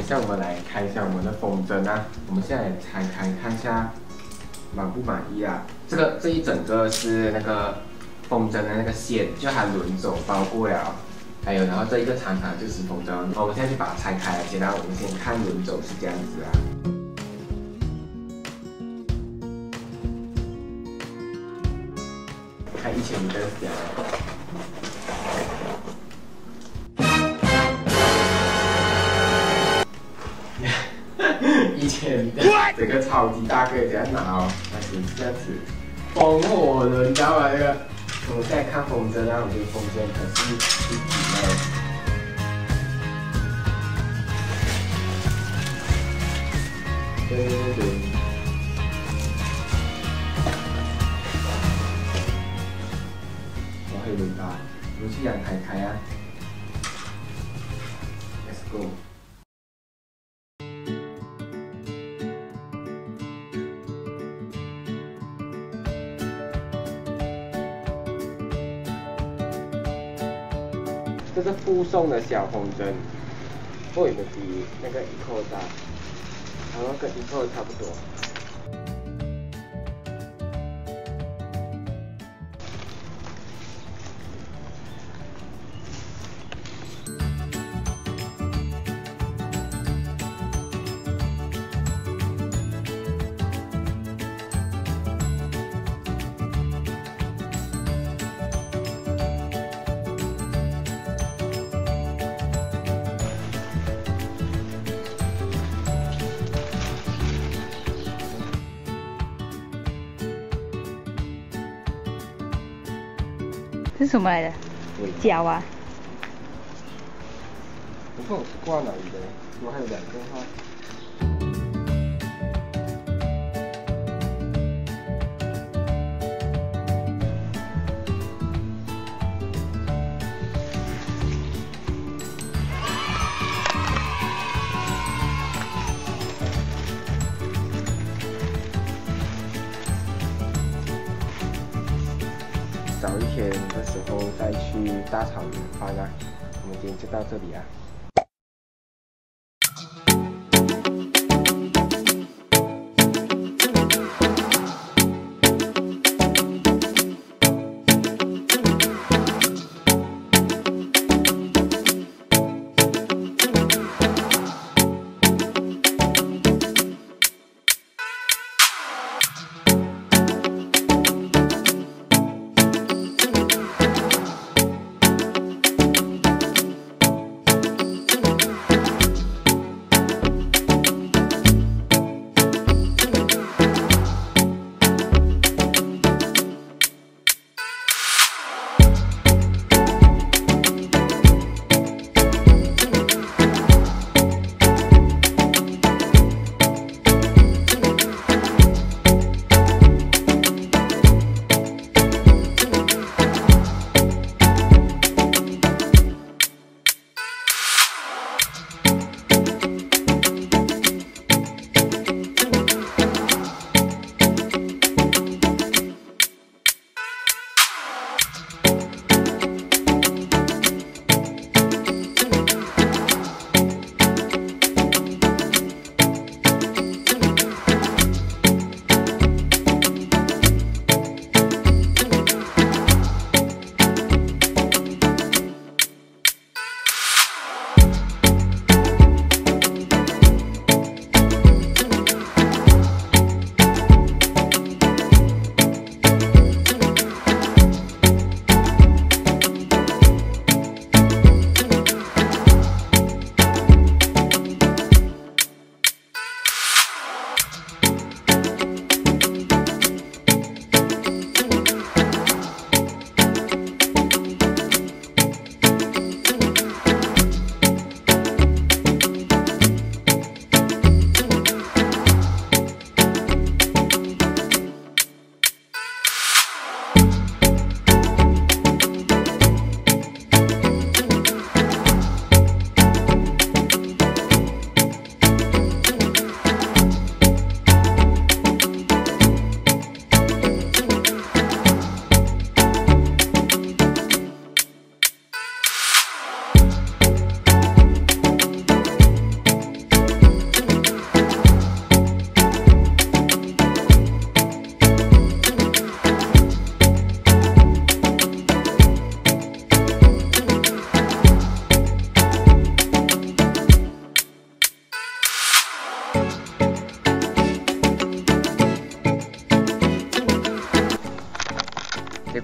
下我们来开箱我们的风筝啊，我们现在来拆开看一下满不满意啊？这一整个是那个风筝的那个线，就它轮轴包过了，还有然后这一个长长就是风筝。我们现在就把它拆开来，然后我们先看轮轴是这样子啊。看1000米的表。 1000米的，整个超级大个，这样拿哦，它是这样子封我的，你知道吗？这个我们现在看风筝啊，我觉得风筝可是一体的。对。我还有尾巴，我们去阳台开啊。Let's go。 这是附送的小风筝，不过有的比那个Ep4大，好像跟Ep4差不多。这是什么来的？脚啊！不过我是挂哪里的？我还有2个哈。早一天的时候再去大草原翻啊，我们今天就到这里啊。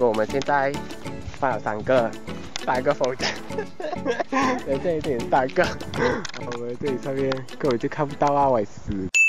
果我们现在放了3个风筝，等一下有点3个，我们这里上面根本就看不到啊，我死。